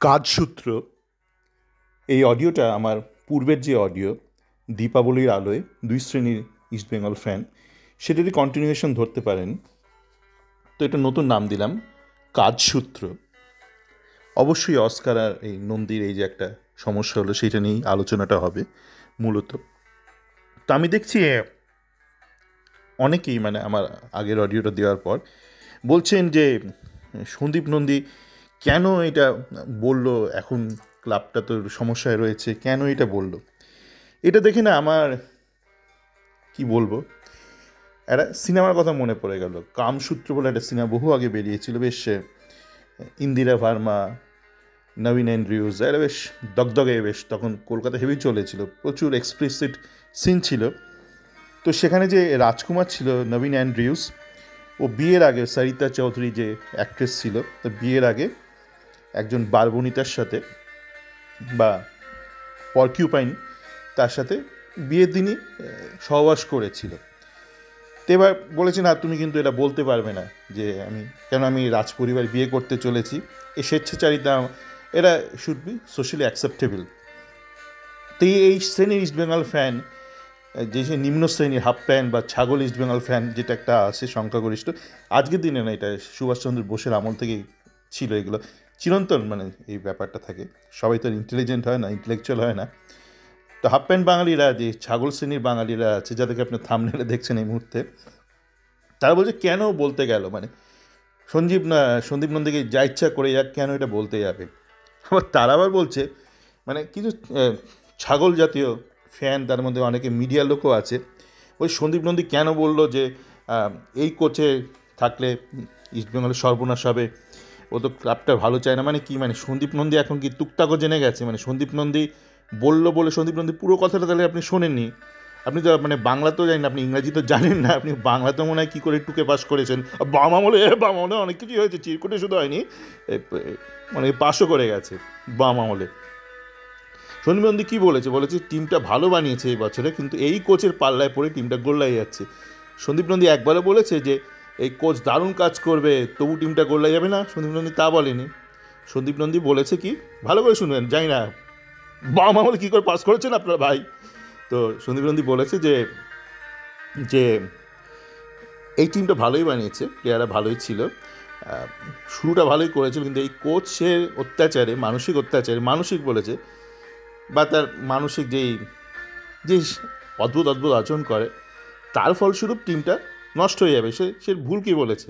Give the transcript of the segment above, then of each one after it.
কাজসূত্র এই অডিওটা আমার পূর্বের যে অডিও দীপাবলির আলোয় দুই শ্রেণীর ইস্টবেঙ্গল ফ্যান সেটারই কন্টিনিউয়েশন ধরতে পারেন। তো এটা নতুন নাম দিলাম কাজসূত্র। অবশ্যই অস্কার আর এই নন্দীর এই যে একটা সমস্যা হলো সেটা নিয়েই আলোচনাটা হবে মূলত। তো আমি দেখছি অনেকেই মানে আমার আগের অডিওটা দেওয়ার পর বলছেন যে সন্দীপ নন্দী কেন এটা বলল, এখন ক্লাবটা তো সমস্যায় রয়েছে, কেন এটা বলল। এটা দেখে না আমার কি বলবো, একটা সিনেমার কথা মনে পড়ে গেল। কামসূত্র বলে একটা সিনেমা বহু আগে বেরিয়েছিল, বেশ ইন্দিরা ভার্মা, নবীন অ্যান্ড্রিউজ, এটা বেশ দগদগে, বেশ তখন কলকাতা হেভি চলেছিল, প্রচুর এক্সপ্লিসিট সিন ছিল। তো সেখানে যে রাজকুমার ছিল নবীন অ্যান্ড্রিউজ, ও বিয়ের আগে সরিতা চৌধুরী যে অ্যাক্ট্রেস ছিল, তো বিয়ের আগে একজন বালবনিতার সাথে বা পরকিউপাইন তার সাথে বিয়ের দিনই সহবাস করেছিল। তো এবার বলেছে না, তুমি কিন্তু এটা বলতে পারবে না যে আমি রাজপরিবার বিয়ে করতে চলেছি, এই স্বেচ্ছাচারিতা এটা শুড বি সোশ্যালি অ্যাকসেপ্টেবল। তো এই শ্রেণীর ইস্টবেঙ্গল ফ্যান, যে সে নিম্ন শ্রেণীর হাফ প্যান্ট বা ছাগল ইস্টবেঙ্গল ফ্যান যেটা একটা আছে সংখ্যাগরিষ্ঠ, আজকের দিনে না, এটা সুভাষচন্দ্র বোসের আমল থেকেই ছিল, এগুলো চিরন্তন মানে এই ব্যাপারটা থাকে। সবাই তো ইন্টেলিজেন্ট হয় না, ইন্টেলেকচুয়াল হয় না। তো হাফ প্যান্ট বাঙালিরা, যে ছাগল শ্রেণীর বাঙালিরা আছে যাদেরকে আপনি থাম্বনেলে দেখছেন এই মুহূর্তে, তারা বলছে কেন বলতে গেল, মানে সন্দীপ নন্দীকে যা ইচ্ছা করে যাক, কেন এটা বলতে যাবে। আবার তারা আবার বলছে মানে কিছু ছাগল জাতীয় ফ্যান, তার মধ্যে অনেকে মিডিয়ার লোকও আছে, ওই সন্দীপ নন্দী কেন বলল যে এই কোচে থাকলে ইস্টবেঙ্গলের সর্বনাশ হবে, ও তো ক্লাবটা ভালো চায় না। মানে কি, মানে সন্দীপ নন্দী এখন কি টুকটাকও জেনে গেছে? মানে সন্দীপ নন্দী বললো বলে সন্দীপ নন্দী পুরো কথাটা তাহলে আপনি শোনেননি? আপনি তো মানে বাংলা তো জানেন, আপনি ইংরাজি তো জানেন না, আপনি বাংলা তো মনে হয় কী করে টুকে পাস করেছেন। বাম আমলে অনেক কিছুই হয়েছে, চিরকুটে শুধু হয়নি, মানে পাসও করে গেছে বাম আমলে। সন্দীপ নন্দী কী বলেছে টিমটা ভালো বানিয়েছে এই বছরে, কিন্তু এই কোচের পাল্লায় পড়ে টিমটা গোল্লাই যাচ্ছে। সন্দীপ নন্দী একবারও বলেছে যে এই কোচ দারুণ কাজ করবে তবু টিমটা গোল্লাই যাবে না? সন্দীপ নন্দী তা বলেনি। সন্দীপ নন্দী বলেছে কি, ভালো করে শুনবেন, জানি না বাম আমলে কী করে পাস করেছেন আপনার ভাই। তো সন্দীপ নন্দী বলেছে যে যে এই টিমটা ভালোই বানিয়েছে, প্লেয়াররা ভালোই ছিল, শুরুটা ভালোই করেছিল, কিন্তু এই কোচের অত্যাচারে, মানসিক বলেছে, বা তার মানসিক যে অদ্ভুত আচরণ করে, তার ফলস্বরূপ টিমটা নষ্ট হয়ে যাবে। সে ভুল কি বলেছে?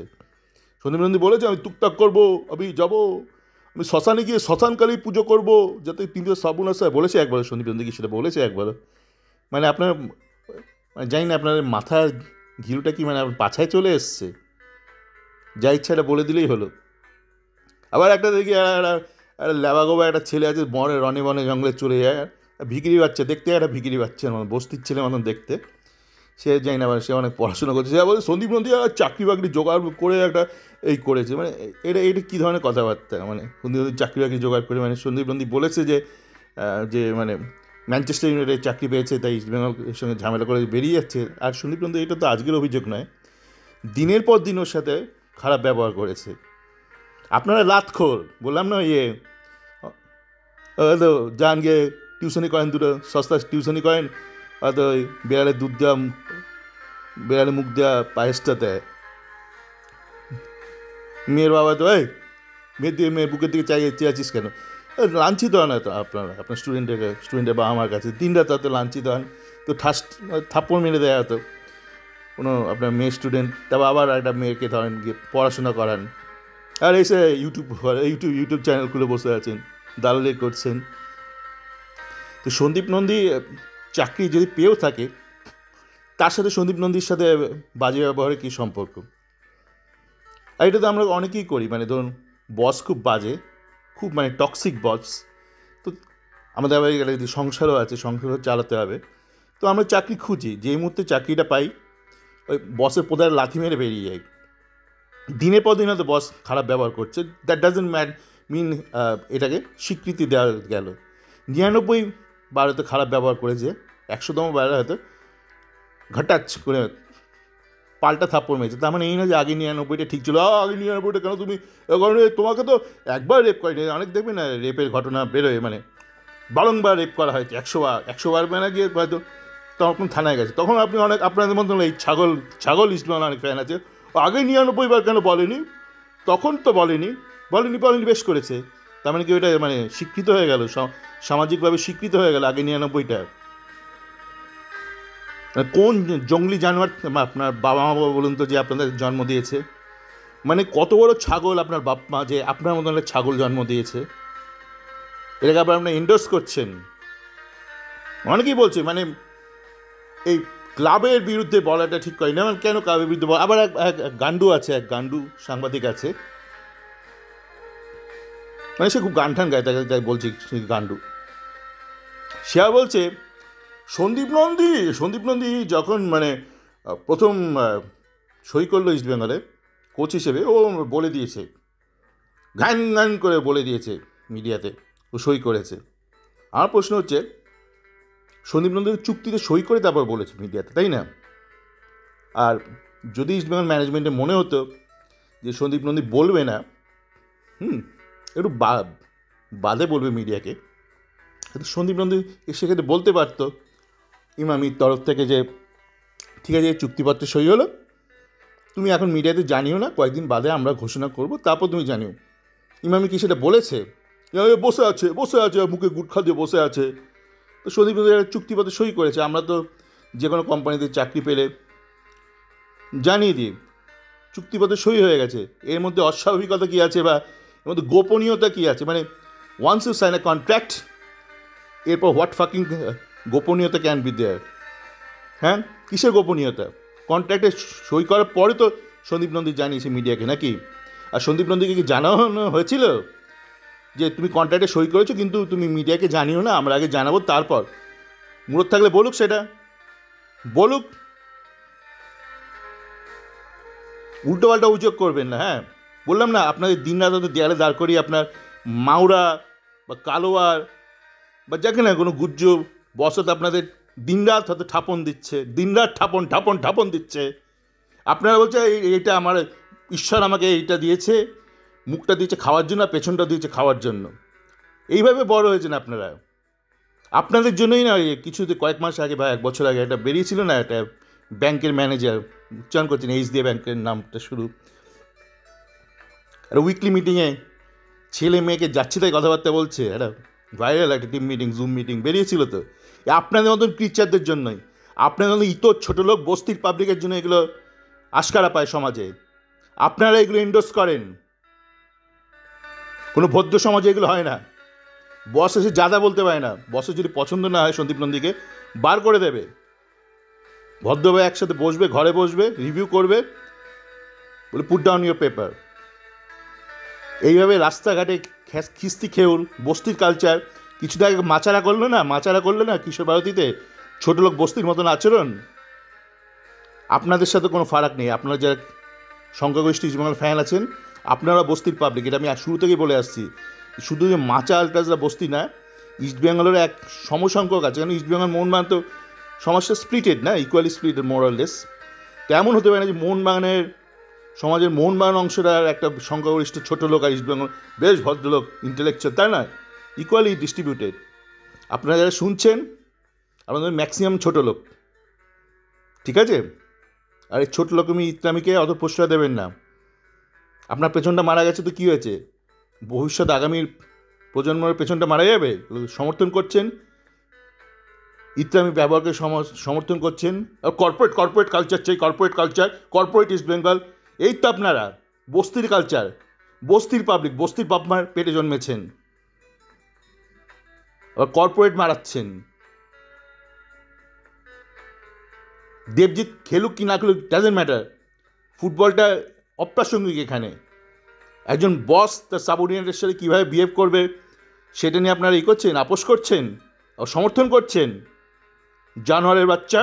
সন্দীপ নন্দী বলেছে আমি টুকটাক করবো, আমি যাবো, আমি শ্মশানে গিয়ে শ্মশানকালী পুজো করবো যাতে টিমটা সর্বনাশ হয়, বলেছে একবার সন্দীপ নন্দী কি সেটা বলেছে একবার? মানে আপনার মানে জানি না আপনার মাথার ঘিরুটা কি মানে আপনার পাছায় চলে এসছে, যা ইচ্ছা এটা বলে দিলেই হলো। আবার একটা দেখি একটা ল্যাবাগোবা একটা ছেলে আছে, রনে বনে জঙ্গলে চলে যায়, ভিকিরি বাচ্চা দেখতে, একটা ভিকিরি বাচ্চার মতন, বস্তির ছেলে মতন দেখতে, সে জানি না, সে অনেক পড়াশোনা করছে, সে বলছে সন্দীপ নন্দী চাকরি বাকরি জোগাড় করে একটা এই করেছে। মানে এটা কী ধরনের কথাবার্তা? মানে সন্দীপ নন্দী চাকরি বাকরি জোগাড় করে, মানে সন্দীপ নন্দী বলেছে যে মানে ম্যানচেস্টার ইউনাইটেড চাকরি পেয়েছে তাই ইস্টবেঙ্গলের সঙ্গে ঝামেলা করে বেরিয়ে যাচ্ছে। আর সন্দীপ নন্দী এটা তো আজকের অভিযোগ নয়, দিনের পর দিন ওর সাথে খারাপ ব্যবহার করেছে। আপনারা লাতখোর, বললাম না, হয়তো যান গিয়ে টিউশনি করেন, দুটো সস্তা টিউশনি করেন, হয়তো ওই বেড়ালের দুধ দেওয়া, বেড়ালে মুখ দেওয়া পায়েসটা দেয়। মেয়ের বাবা তো মেয়ের বুকের দিকে চেয়ে আছিস কেন? লাঞ্ছিত হন না তো আপনার স্টুডেন্টের বাবা আমার কাছে দিন রাত হয়তো লাঞ্ছিত হন, তো থাপ্পড় মেরে দেয় হয়তো কোনো আপনার মেয়ে স্টুডেন্ট, তারপর আবার একটা মেয়েকে ধরেন গিয়ে পড়াশোনা করান, আর এসে ইউটিউব চ্যানেল খুলে বসে আছেন, দালালি করছেন। তো সন্দীপ নন্দী চাকরি যদি পেয়েও থাকে, তার সাথে সন্দীপ নন্দীর সাথে বাজে ব্যবহারের কী সম্পর্ক? আর এটা তো আমরা অনেকেই করি, মানে ধরুন বস খুব বাজে, খুব মানে টক্সিক বস, তো আমাদের আবার সংসারও আছে, সংসারও চালাতে হবে, তো আমরা চাকরি খুঁজি, যেই মুহূর্তে চাকরিটা পাই ওই বসের পোদার লাথি মেরে বেরিয়ে যাই। দিনের পর দিন হয়তো বস খারাপ ব্যবহার করছে, দ্যাট ডাজেন্ট মিন এটাকে স্বীকৃতি দেওয়া গেল। 99 বার হয়তো খারাপ ব্যবহার করেছে, 100তম বার হয়তো ঘটাচ করে পাল্টা থাপ্পড় মেরেছে। তার মানে এই না যে আগে 99টা ঠিক ছিল, আগে 99টা কেন তুমি, কারণ তোমাকে তো একবার রেপ করেনি, অনেক দেখবে না রেপের ঘটনা বেরোয়, মানে বারংবার রেপ করা হয়েছে, 100বার মানে গিয়ে হয়তো তখন থানায় গেছে, তখন আপনি অনেক আপনাদের মতন এই ছাগল ইসলাম অনেক ফ্যান আছে, আগে 99বার কেন বলেনি, তখন তো বলেনি বেশ করেছে। তার মানে কি ওইটা মানে স্বীকৃত হয়ে গেল, সামাজিকভাবে স্বীকৃত হয়ে গেল আগে 99টা। কোন জঙ্গলি জানোয়ার আপনার বাবা মা বলুন তো যে আপনাদের জন্ম দিয়েছে? মানে কত বড় ছাগল আপনার বাপ মা যে আপনার মতন একটা ছাগল জন্ম দিয়েছে, এটাকে আবার আপনার এন্ডোর্স করছেন। অনেকেই বলছে মানে এই ক্লাবের বিরুদ্ধে বলাটা ঠিক করে না, কেন ক্লাবের বিরুদ্ধে আবার এক গান্ডু আছে, এক গান্ডু সাংবাদিক আছে, মানে সে খুব গান ঠান গায়, তাই বলছি গান্ডু। সে আর বলছে সন্দীপ নন্দী যখন মানে প্রথম সই করলো ইস্টবেঙ্গলে কোচ হিসেবে, ও বলে দিয়েছে, ঘ্যান করে বলে দিয়েছে মিডিয়াতে ও সই করেছে। আমার প্রশ্ন হচ্ছে সন্দীপ নন্দী চুক্তিতে সই করে তারপর বলেছে মিডিয়াতে, তাই না? আর যদি ইস্টবেঙ্গল ম্যানেজমেন্টে মনে হতো যে সন্দীপ নন্দী বলবে না, একটু বাদে বলবে মিডিয়াকে, সন্দীপ নন্দী সেক্ষেত্রে বলতে পারতো ইমামির তরফ থেকে যে ঠিক আছে চুক্তিপত্রে সই হলো, তুমি এখন মিডিয়াতে জানিও না, কয়েকদিন বাদে আমরা ঘোষণা করব, তারপর তুমি জানিও। ইমামি কি সেটা বলেছে? বসে আছে মুখে গুটখা দিয়ে বসে আছে। তো সন্দীপ নন্দী চুক্তিপত্রে সই করেছে, আমরা তো যে কোনো কোম্পানিতে চাকরি পেলে জানিয়ে দিই চুক্তিপত্রে সই হয়ে গেছে, এর মধ্যে অস্বাভাবিকতা কী আছে বা এর মধ্যে গোপনীয়তা কী আছে? মানে once you sign a contract, এরপর হোয়াট ফাকিং গোপনীয়তা ক্যান বি দেয়ার? হ্যাঁ, কিসের গোপনীয়তা? কন্ট্রাক্টে সই করার পরে তো সন্দীপ নন্দী জানিয়েছে মিডিয়াকে, নাকি? আর সন্দীপ নন্দীকে কি জানানো হয়েছিল যে তুমি কন্ট্রাক্টে সই করেছো কিন্তু তুমি মিডিয়াকে জানিও না, আমরা আগে জানাবো তারপর? মুরত থাকলে বলুক, সেটা বলুক, উল্টোপাল্টা অভিযোগ করবেন না। হ্যাঁ, বললাম না আপনাদের দিনরাত হয়তো দেয়ালে দাঁড় করিয়ে আপনার মাওরা বা কালোয়ার বা যাকে না কোনো গুজ্জ বসত আপনাদের দিনরাত হয়তো দিনরাত ঠাপন দিচ্ছে। আপনারা বলছে এইটা আমার ঈশ্বর আমাকে এইটা দিয়েছে, মুখটা দিয়েছে খাওয়ার জন্য আর পেছনটা দিয়েছে খাওয়ার জন্য। এইভাবে বড় হয়েছেন আপনারা। আপনাদের জন্যই না কয়েক মাস আগে বা 1 বছর আগে একটা বেরিয়েছিল না, একটা ব্যাংকের ম্যানেজার, উচ্চারণ করছেন HDFC ব্যাংকের নামটা শুরু, একটা উইকলি মিটিংয়ে ছেলে মেয়েকে যাচ্ছে তাই কথাবার্তা বলছে, একটা ভাইরাল একটা টিম মিটিং, জুম মিটিং বেরিয়েছিল। তো আপনাদের মতন ক্রিচারদের জন্যই, আপনাদের মতন ইতর ছোটো লোক বস্তির পাবলিকের জন্য এগুলো আশকারা পায় সমাজে। আপনারা এগুলো এন্ডোর্স করেন, কোনো ভদ্র সমাজে এগুলো হয় না। বস এসে যাদা বলতে পারে না, বসের যদি পছন্দ না হয় সন্দীপ নন্দীকে বার করে দেবে, ভদ্রভাবে একসাথে বসবে, ঘরে বসবে, রিভিউ করবে, বলে পুট ডাউন ইউর পেপার। এইভাবে রাস্তাঘাটে খিস্তি খেউল বস্তির কালচার, কিছুদিন আগে মাচারা করলো না কিশোর ভারতীতে, ছোটো লোক বস্তির মতন আচরণ। আপনাদের সাথে কোনো ফারাক নেই, আপনারা যারা সংখ্যাগরিষ্ঠ ইস্টবেঙ্গল ফ্যান আছেন, আপনারা বস্তির পাবলিক, এটা আমি শুরু থেকেই বলে আসছি। শুধু যে মাচা আলট্রাসরা বস্তি না, ইস্টবেঙ্গলের এক সমসংখ্যক আছে, কারণ ইস্টবেঙ্গল মোহনবাগান তো সমাজটা স্প্লিটেড না, ইকুয়ালি স্প্লিটেড মোরাললেস। তেমন হতে পারে না যে মোহনবাগানের সমাজের মোহনবাগান অংশটা একটা সংখ্যাগরিষ্ঠ ছোটো লোক আর ইস্টবেঙ্গল বেশ ভদ্রলোক ইন্টেলেকচুয়াল, তাই না? Equally distributed. আপনারা যারা শুনছেন আপনাদের ম্যাক্সিমাম ছোটো লোক, ঠিক আছে? আর এই ছোটো লোক ইসলামীকে অত প্রশ্রয় দেবেন না। আপনার পেছনটা মারা গেছে তো কী হয়েছে? ভবিষ্যৎ আগামীর প্রজন্মের পেছনটা মারা যাবে? সমর্থন করছেন, ইসলামী ব্যবহারকে সমর্থন করছেন। আর কর্পোরেট কালচার চাই, কর্পোরেট ইস্টবেঙ্গল, এই তো আপনারা বস্তির কালচার, বস্তির পাবলিক, বস্তির বাপ মার পেটে জন্মেছেন, আবার কর্পোরেট মারাচ্ছেন। দেবজিৎ খেলুক কি না খেলুক ডাজেন্ট ম্যাটার, ফুটবলটা অপ্রাসঙ্গিক এখানে। একজন বস তার সাবঅর্ডিনেটের সাথে কীভাবে বিহেভ করবে সেটা নিয়ে আপনারা করছেন, আপোষ করছেন, সমর্থন করছেন। জানোয়ারের বাচ্চা।